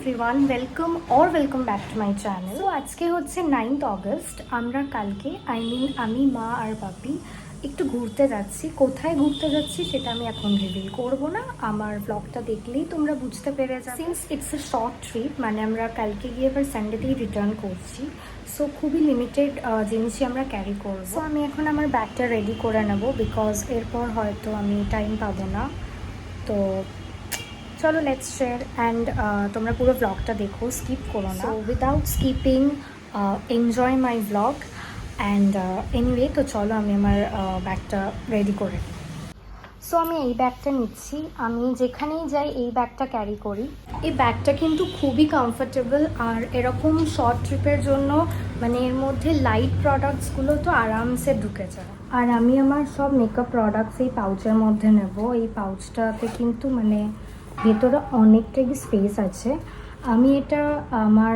Everyone, welcome back to my channel. তো আজকে হচ্ছে 9th অগস্ট। আমরা কালকে আমি মা আর বাপি একটু ঘুরতে যাচ্ছি। কোথায় ঘুরতে যাচ্ছি সেটা আমি এখন রিভিল করব না, আমার ব্লগটা দেখলেই তোমরা বুঝতে পেরে যাবে। Since it's a short trip, মানে আমরা কালকে গিয়ে এবার সানডেতেই রিটার্ন করছি, সো খুবই লিমিটেড জিনিসই আমরা ক্যারি করবো। সো আমি এখন আমার ব্যাগটা রেডি করে নেব, বিকজ এরপর হয়তো আমি টাইম পাবো না। তো চলো লেটস শেয়ার অ্যান্ড তোমরা পুরো ব্লগটা দেখো, স্কিপ করো না। Without skipping enjoy my blog and anyway, তো চলো আমি আমার ব্যাগটা রেডি করে নিই। সো আমি এই ব্যাগটা নিচ্ছি, আমি যেখানেই যাই এই ব্যাগটা ক্যারি করি। এই ব্যাগটা কিন্তু খুবই কমফোর্টেবল, আর এরকম শর্ট ট্রিপের জন্য মানে এর মধ্যে লাইট প্রোডাক্টসগুলো তো আরামসে ঢুকে যায়। আর আমি আমার সব মেকআপ প্রোডাক্টস এই পাউচের মধ্যে নেব। এই পাউচটাতে কিন্তু মানে ভেতরে অনেকটাই স্পেস আছে। আমি এটা আমার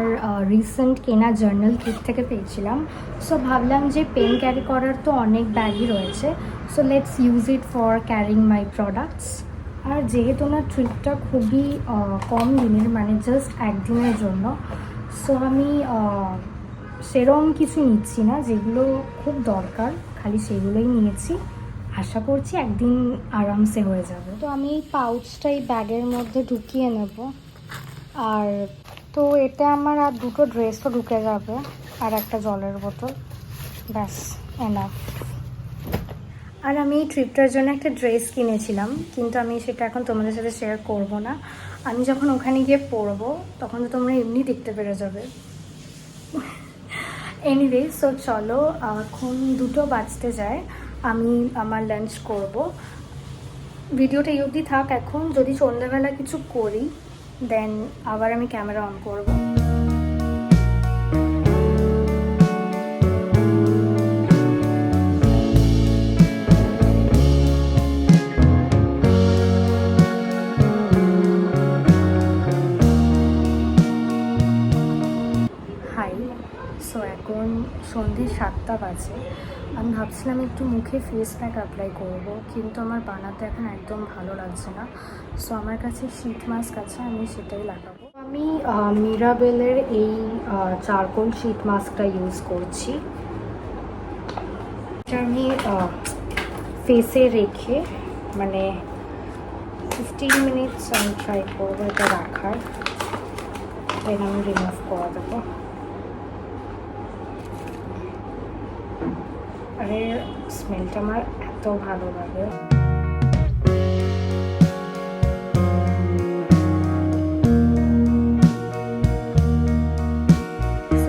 রিসেন্ট কেনা জার্নাল কিট থেকে পেয়েছিলাম। সো ভাবলাম যে পেন ক্যারি করার তো অনেক ব্যাগই রয়েছে, so let's use it for carrying my products. আর যেহেতু না ট্রিপটা খুবই কম দিনের, মানে জাস্ট একদিনের জন্য, সো আমি সেরকম কিছু নিচ্ছি না, যেগুলো খুব দরকার খালি সেগুলোই নিয়েছি। আশা করছি একদিন আরামসে হয়ে যাবে। তো আমি এই পাউচটা এই ব্যাগের মধ্যে ঢুকিয়ে নেব। আর তো এতে আমার আর দুটো ড্রেসও ঢুকে যাবে আর একটা জলের বোতল, ব্যাস এনাফ। আর আমি এই ট্রিপটার জন্য একটা ড্রেস কিনেছিলাম, কিন্তু আমি সেটা এখন তোমাদের সাথে শেয়ার করব না। আমি যখন ওখানে গিয়ে পরবো তখন তো তোমরা এমনি দেখতে পেরে যাবে। এনিওয়ে, সো চলো, এখন 2টো বাজতে যায়, আমি আমার লাঞ্চ করব। ভিডিওটা এই অবধি থাক। এখন যদি সন্ধ্যাবেলা কিছু করি দেন আবার আমি ক্যামেরা অন করব। হাই, সো এখন সন্ধ্যে 7টা বাজে। আমি ভাবছিলাম একটু মুখে ফেস প্যাক অ্যাপ্লাই করব, কিন্তু আমার বানাতে এখন একদম ভালো লাগছে না। সো আমার কাছে শীট মাস্ক আছে, আমি সেটাই লাগাবো। আমি মিরাবেলের এই চারকোল শীট মাস্কটা ইউজ করছি। এটা আমি ফেসে রেখে মানে 15 মিনিটস আমি ট্রাই করবো এটা রাখার, দেন আমি রিমুভ করে দেবো। আরে স্মেলটা আমার এত ভালো লাগে।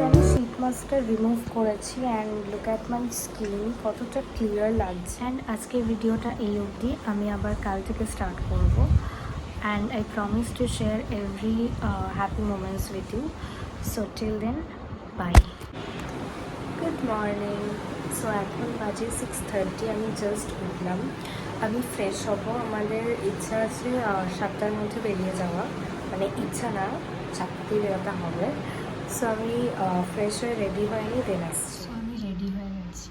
আমি শীট মাস্কটা রিমুভ করেছি and look at my skin, কতটা ক্লিয়ার লাগছে। অ্যান্ড আজকের ভিডিওটা এই অবধি, আমি আবার কাল থেকে স্টার্ট করবো। And I promise to share every happy moments with you. So till then, bye. Good morning. So এখন বাজে 6:30, আমি জাস্ট উঠলাম। আমি ফ্রেশ হব, আমাদের ইচ্ছা আছে 7টার মধ্যে বেরিয়ে যাওয়া, মানে ইচ্ছা না, 7টাতেই বেরোতে হবে। সো আমি ফ্রেশ হয়ে রেডি হয়নি, দেন আসছি। আমি রেডি হয়ে গেছি।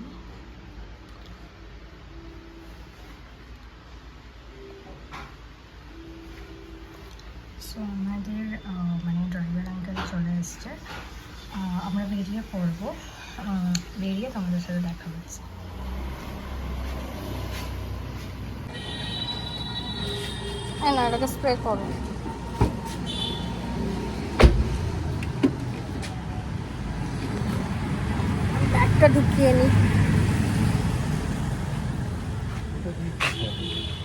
সো আমাদের মানে ড্রাইভার আঙ্কেল চলে এসছে, আমরা বেরিয়ে পড়বো। বেরিয়ে তোমাদের সাথে দেখা হচ্ছে। হ্যাঁ না, এটাকে স্প্রে করো। ব্যাগটা ঢুকিয়ে নি।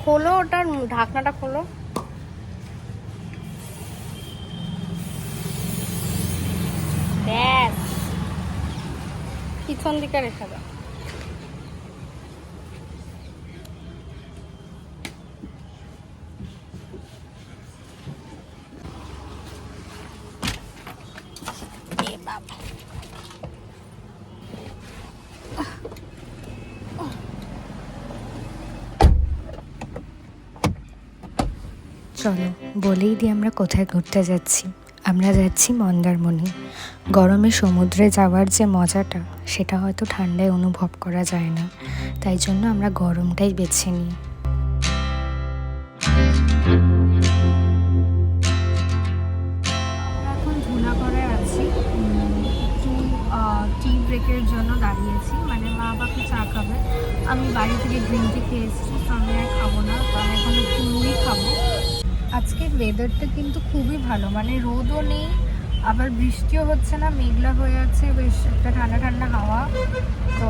খোলো ওটার ঢাকনাটা খোলো। ব্যাস, পিছন দিকে রেখে দাও। চলো বলেই দিই আমরা কোথায় ঘুরতে যাচ্ছি। আমরা যাচ্ছি মন্দারমণি। গরমে সমুদ্রে যাওয়ার যে মজাটা সেটা হয়তো ঠান্ডায় অনুভব করা যায় না, তাই জন্য আমরা গরমটাই বেছে নিই। খাবে। আমি বাড়ি থেকে গ্রিন টি খেয়ে এসেছি, তো আমি আর খাবো না, তো আমি এখন একটু মুড়ি খাবো। আজকের ওয়েদারটা কিন্তু খুবই ভালো, মানে রোদও নেই, আবার বৃষ্টিও হচ্ছে না, মেঘলা হয়ে আছে, বেশ একটা ঠান্ডা ঠান্ডা হাওয়া। তো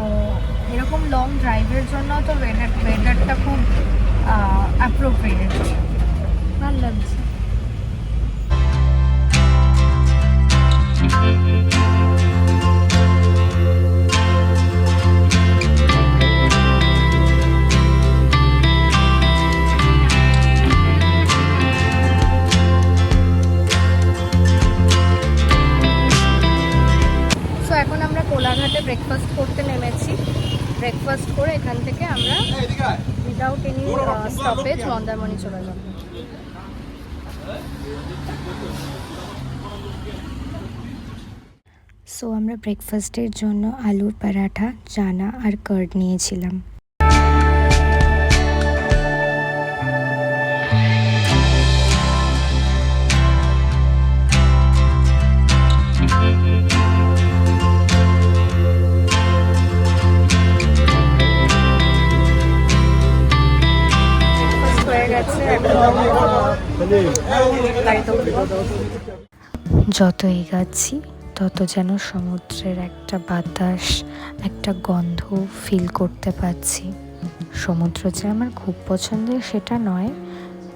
এরকম লং ড্রাইভের জন্য তো ওয়েদারটা খুব অ্যাপ্রোপ্রিয়েট, ভালো লাগছে। সো এখন আমরা কোলাঘাটে ব্রেকফাস্ট করতে নেমেছি। ব্রেকফাস্ট করে এখান থেকে আমরা উইদাউট এনি স্টপেজ মন্দারমণি চলে যাব। সো আমরা ব্রেকফাস্টের জন্য আলুর পরাঠা, চানা আর কার্ড নিয়েছিলাম। যত এগাচ্ছি তত যেন সমুদ্রের একটা বাতাস, একটা গন্ধ ফিল করতে পারছি। সমুদ্র যে আমার খুব পছন্দের সেটা নয়,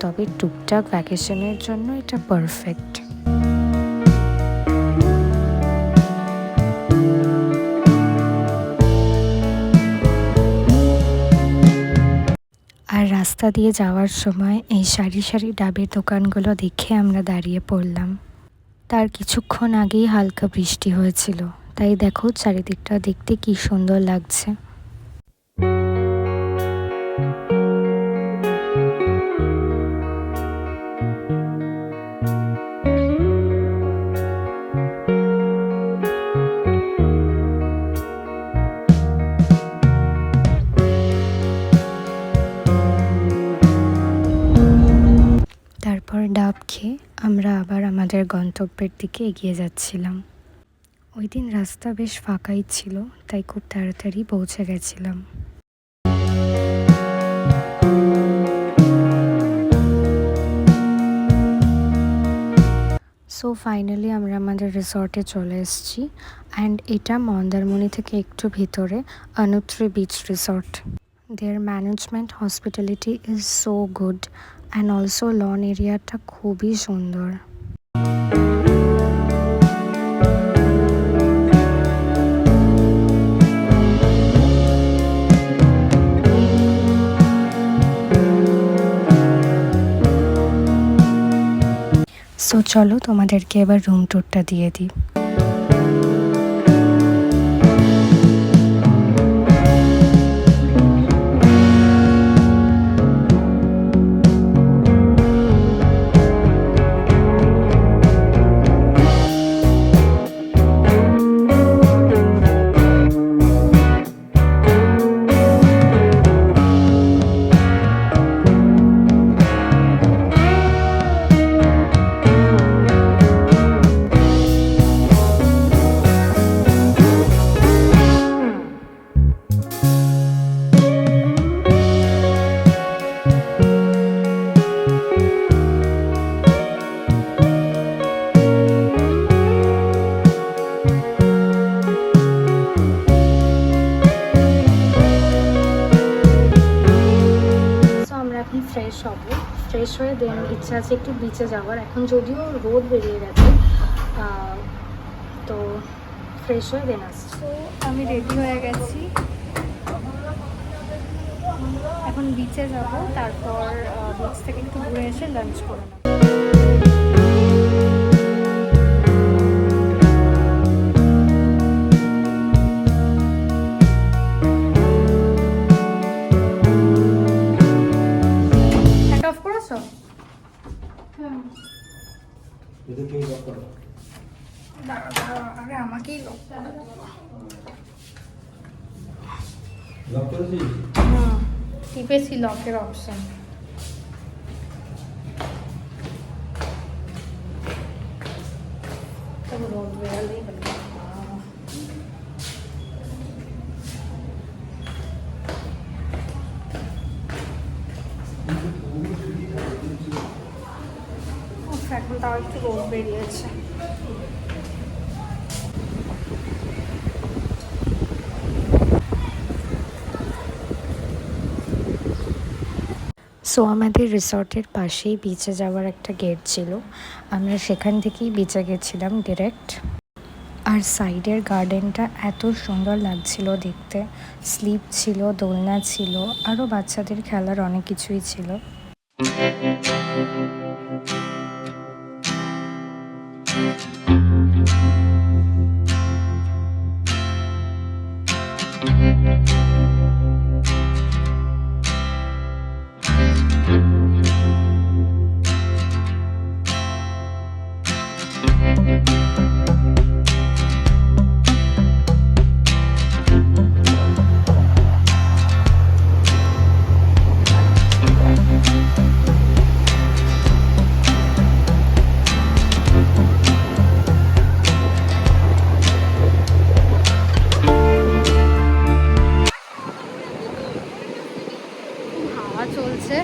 তবে টুকটাক ভ্যাকেশনের জন্য এটা পারফেক্ট। আর রাস্তা দিয়ে যাওয়ার সময় এই সারি সারি ডাবের দোকানগুলো দেখে আমরা দাঁড়িয়ে পড়লাম। তার কিছুক্ষণ আগেই হালকা বৃষ্টি হয়েছিল, তাই দেখো চারিদিকটা দেখতে কি সুন্দর লাগছে। তারপর ডাব খেয়ে আমরা আবার আমাদের গন্তব্যের দিকে এগিয়ে যাচ্ছিলাম। ওই দিন রাস্তা বেশ ফাঁকাই ছিল, তাই খুব তাড়াতাড়ি পৌঁছে গেছিলাম। সো ফাইনালি আমরা আমাদের রিসর্টে চলে এসেছি, অ্যান্ড এটা মন্দারমণি থেকে একটু ভিতরে, অনুত্রি beach resort. Their management hospitality is so good, and also lawn এরিয়াটা খুবই সুন্দর। সো চলো তোমাদেরকে এবার রুম ট্যুরটা দিয়ে দিই। ফ্রেশ হয়ে দেন ইচ্ছা আছে একটু বিচে যাওয়ার। এখন যদিও রোদ বেরিয়ে গেছে, তো ফ্রেশ হয়ে দেন আসছি। তো আমি রেডি হয়ে গেছি, এখন বিচে যাব, তারপর বিচ থেকে একটু ঘুরে এসে লাঞ্চ করে নেব। আরে আমাকেই লক করেছিস? হ্যাঁ, টিপেছি লকের অপশন। রোদ বেরালেই হলো। তাও একটু রোদ বেরিয়েছে। সো আমাদের রিসর্টের পাশেই বিচে যাওয়ার একটা গেট ছিল, আমরা সেখান থেকেই বিচে গেছিলাম ডিরেক্ট। আর সাইডের গার্ডেনটা এত সুন্দর লাগছিল দেখতে, স্লিপ ছিল, দোলনা ছিল, আরও বাচ্চাদের খেলার অনেক কিছুই ছিল। হাওয়া চলছে,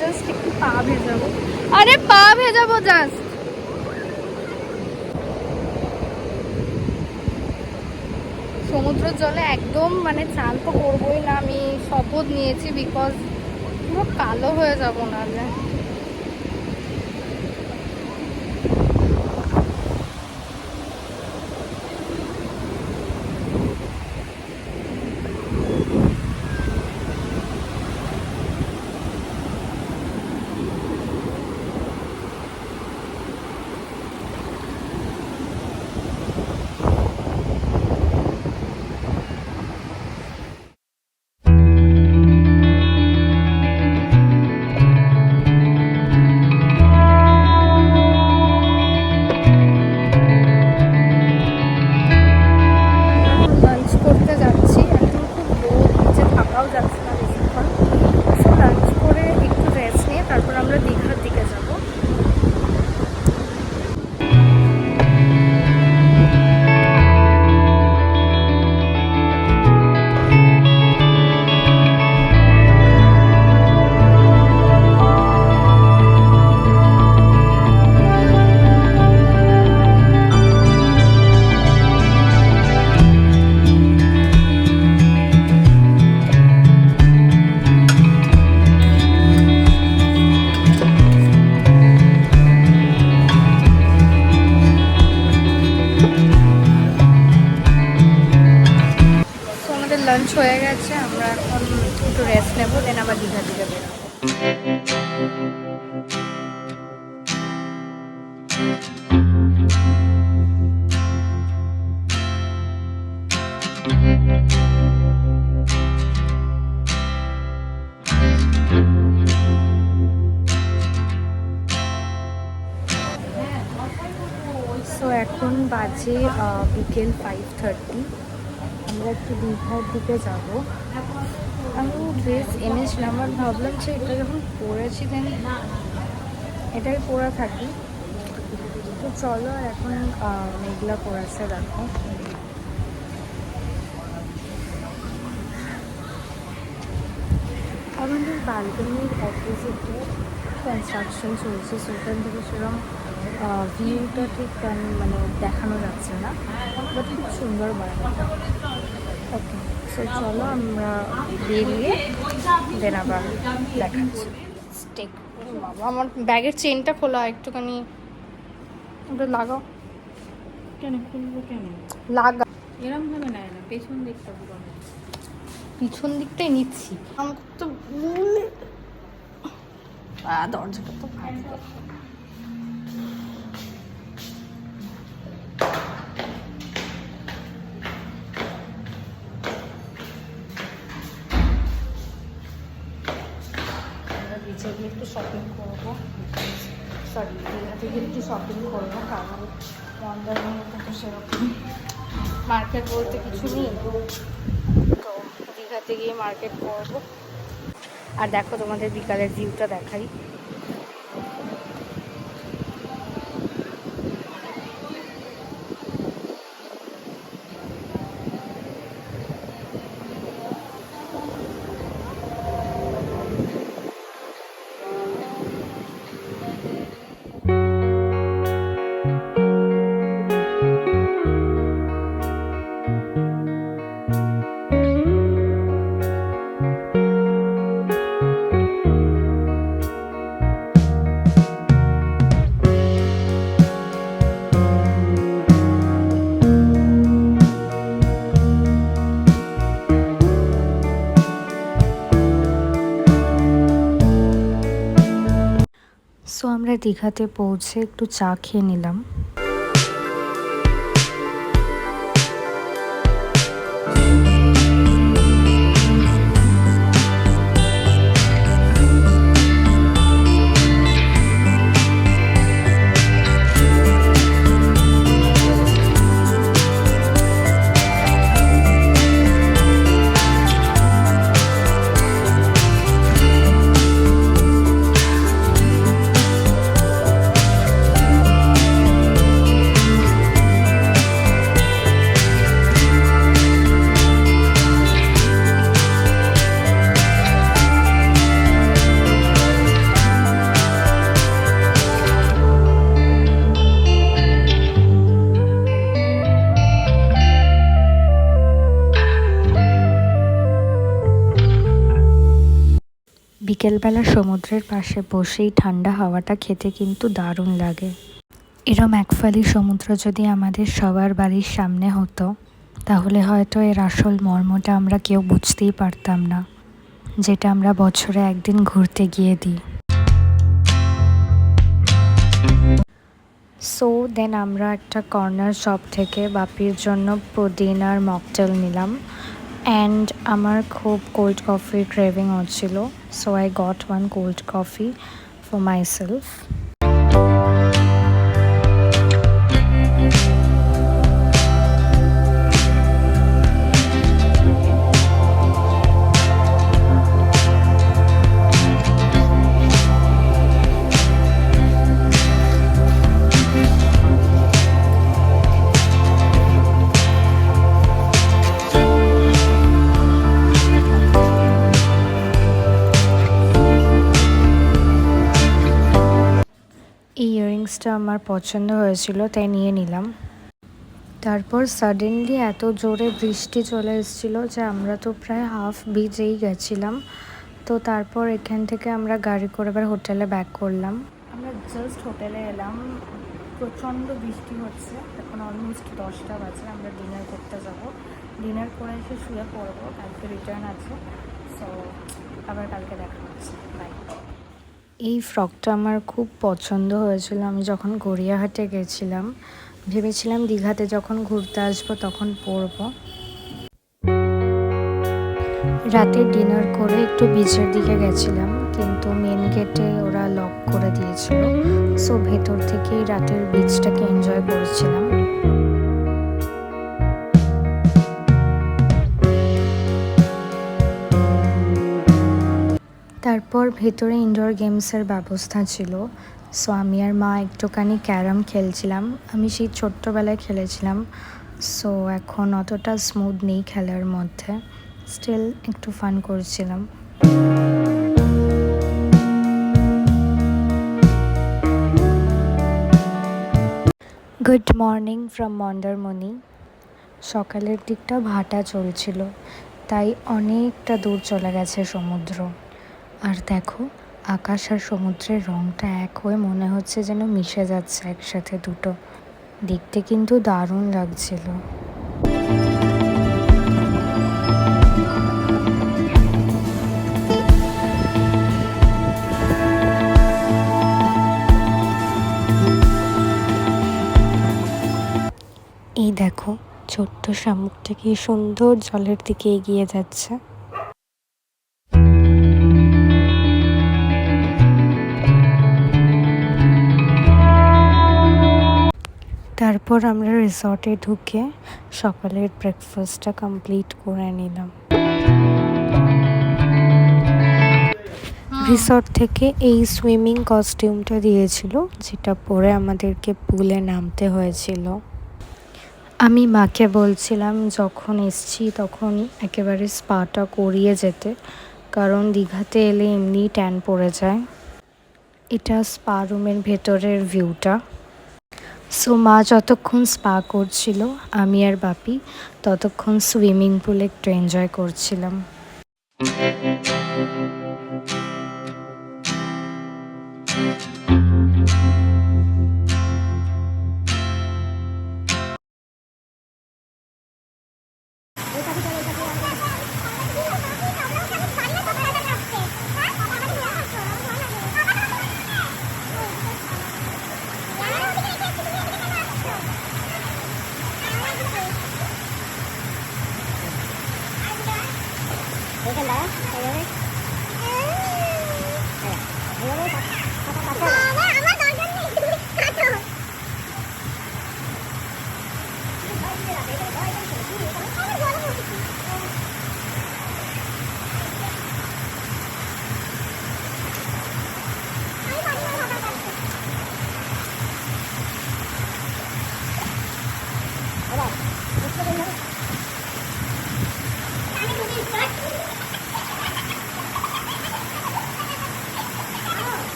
জাস্ট একটু পা ভেজাবো। আরে পা ভেজাবো জাস্ট। সমুদ্রের জলে একদম মানে চান তো করবোই না, আমি শপথ নিয়েছি, বিকজ পুরো কালো হয়ে যাবো নাহলে। লাঞ্চ করতে যাচ্ছি, এখন খুব রোদ, নিচে থাকাও যাচ্ছে না বেশিক্ষণ। সো লাঞ্চ করে একটু রেস্ট নিয়ে তারপর আমরা দীঘার দিকে যাব। লাঞ্চ হয়ে গেছে, আমরা এখন একটু রেস্ট নেবো, দেন আবার দীঘার দিকে বেরোবো। সো এখন বাজে বিকেল 5:30, আমরা একটু দীঘার দিকে যাব। আমি ড্রেস এনেছিলাম, আর ভাবলাম যে এটা যখন পরেছি দেন এটাই পরে থাকি। তো চলো, এখন মেঘলা করেছে দেখো। আমাদের বালকনির অপোজিটে কনস্ট্রাকশন চলছে, সেখান থেকে সেরকম ভিউটা ঠিক মানে দেখানো যাচ্ছে না, বাট খুব সুন্দর বাড়িটা। ওকে, সো চলো আমরা বেরিয়ে দেন আবার দেখাচ্ছি। স্টেক বাবা, আমার ব্যাগের চেনটা খোলা, একটুখানি ওটা লাগাও। কেন খুলবো কেন? লাগা, এরম ভাবে নেয় না, পেছন দিকটা পুরো পিছন দিকটাই নিচ্ছি। আমার তো দরজাটা তো ভাঙবে। আমরা বিচে গিয়ে একটু শপিং করবো, সরি দীঘা থেকে একটু শপিং করবো, কারণ মন্দারমণিতে তো সেরকম মার্কেট বলতে কিছু নেই, তো দীঘাতে গিয়ে মার্কেট করবো। আর দেখো তোমাদের বিকালের ভিউটা দেখাই। সো আমরা দীঘাতে পৌঁছে একটু চা খেয়ে নিলাম। বিকেলবেলা সমুদ্রের পাশে বসেই ঠান্ডা হাওয়াটা খেতে কিন্তু দারুণ লাগে। এরম একফালি সমুদ্র যদি আমাদের সবার বাড়ির সামনে হতো তাহলে হয়তো এর আসল মর্মটা আমরা কেউ বুঝতেই পারতাম না, যেটা আমরা বছরে একদিন ঘুরতে গিয়ে দিই। সো দেন আমরা একটা কর্নার শপ থেকে বাপির জন্য প্রোটিন আর মকটেল নিলাম। অ্যান্ড আমার খুব কোল্ড কফির ক্রেভিং হচ্ছিল, so I got one cold coffee for my self. এই ইয়াররিংসটা আমার পছন্দ হয়েছিল তাই নিয়ে নিলাম। তারপর সাডেনলি এত জোরে বৃষ্টি চলে এসেছিলো যে আমরা তো প্রায় হাফ ভিজেই গেছিলাম। তো তারপর এখান থেকে আমরা গাড়ি করে এবার হোটেলে ব্যাক করলাম। আমরা জাস্ট হোটেলে এলাম, প্রচণ্ড বৃষ্টি হচ্ছে, এখন অলমোস্ট 10টা বাজে। আমরা ডিনার করতে যাব, ডিনার করে এসে শুয়ে পড়বো, কালকে রিটার্ন আছে। সো আবার কালকে দেখা হচ্ছে, বাই। এই ফ্রকটা আমার খুব পছন্দ হয়েছিল। আমি যখন গড়িয়াহাটে গেছিলাম ভেবেছিলাম দীঘাতে যখন ঘুরতে আসবো তখন পরবো। রাতে ডিনার করে একটু বিচের দিকে গেছিলাম, কিন্তু মেন গেটে ওরা লক করে দিয়েছিল, সো ভেতর থেকেই রাতের বিচটাকে এনজয় করেছিলাম। তারপর ভেতরে ইনডোর গেমসের ব্যবস্থা ছিল, সো আমি আর মা একটুখানি ক্যারাম খেলছিলাম। আমি সেই ছোট্টবেলায় খেলেছিলাম, সো এখন অতটা স্মুথ নেই খেলার মধ্যে, স্টিল একটু ফান করছিলাম। Good morning from Mandarmani. সকালের দিকটা ভাটা চলছিল, তাই অনেকটা দূর চলে গেছে সমুদ্র। আর দেখো আকাশ আর সমুদ্রের রঙটা এক হয়ে মনে হচ্ছে যেন মিশে যাচ্ছে একসাথে দুটো, দেখতে কিন্তু দারুণ লাগছিল। এই দেখো ছোট্ট শামুকটা কি সুন্দর জলের দিকে এগিয়ে যাচ্ছে। তারপর আমরা রিসর্টে ঢুকে সকালের ব্রেকফাস্টটা কমপ্লিট করে নিলাম। রিসর্ট থেকে এই সুইমিং কস্টিউমটা দিয়েছিল, যেটা পরে আমাদেরকে পুলে নামতে হয়েছিল। আমি মাকে বলছিলাম যখন এসছি তখন একেবারে স্পাটা করিয়ে যেতে, কারণ দীঘাতে এলে এমনি ট্যান পড়ে যায়। এটা স্পা রুমের ভেতরের ভিউটা। সো মা যতক্ষণ স্পা করছিল আমি আর বাপি ততক্ষণ সুইমিং পুলে একটু এনজয় করছিলাম।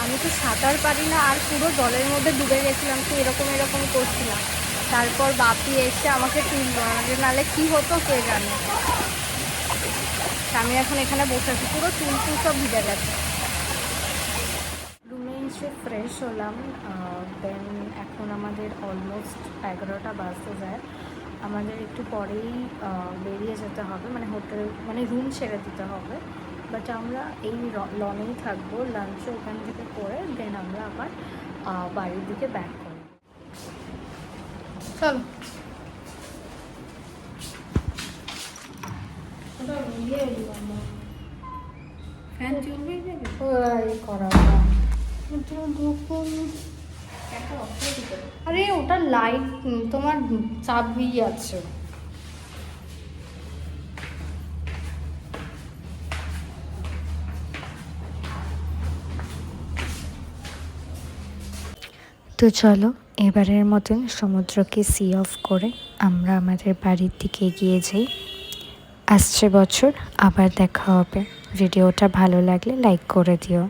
আমি তো সাঁতার পারি না, আর পুরো জলের মধ্যে ডুবে গেছিলাম, তো এরকম এরকম করছিলাম। তারপর বাপি এসে আমাকে তুললো, আমাকে নাহলে কী হতো কে জানে। আমি এখন এখানে বসে আছি, পুরো চুল টুল সব ভিজে গেছে। রুমে এসে ফ্রেশ হলাম, দেন এখন আমাদের অলমোস্ট 11টা বাজতে যায়। আমাদের একটু পরেই বেরিয়ে যেতে হবে, মানে হোটেল মানে রুম ছেড়ে দিতে হবে। বাট আমরা এই লনেই থাকবো, লাঞ্চও এখান থেকে করে দেন আমরা আবার বাড়ির দিকে ব্যাক করব। চলো ফ্যান চলবে যাবে করা আরে ওটা লাইট তোমার চাবি আছে। তো চলো এবারের মতন সমুদ্রকে সি অফ করে আমরা আমাদের বাড়ির দিকে এগিয়ে যাই। আসছে বছর আবার দেখা হবে। ভিডিওটা ভালো লাগলে লাইক করে দিও।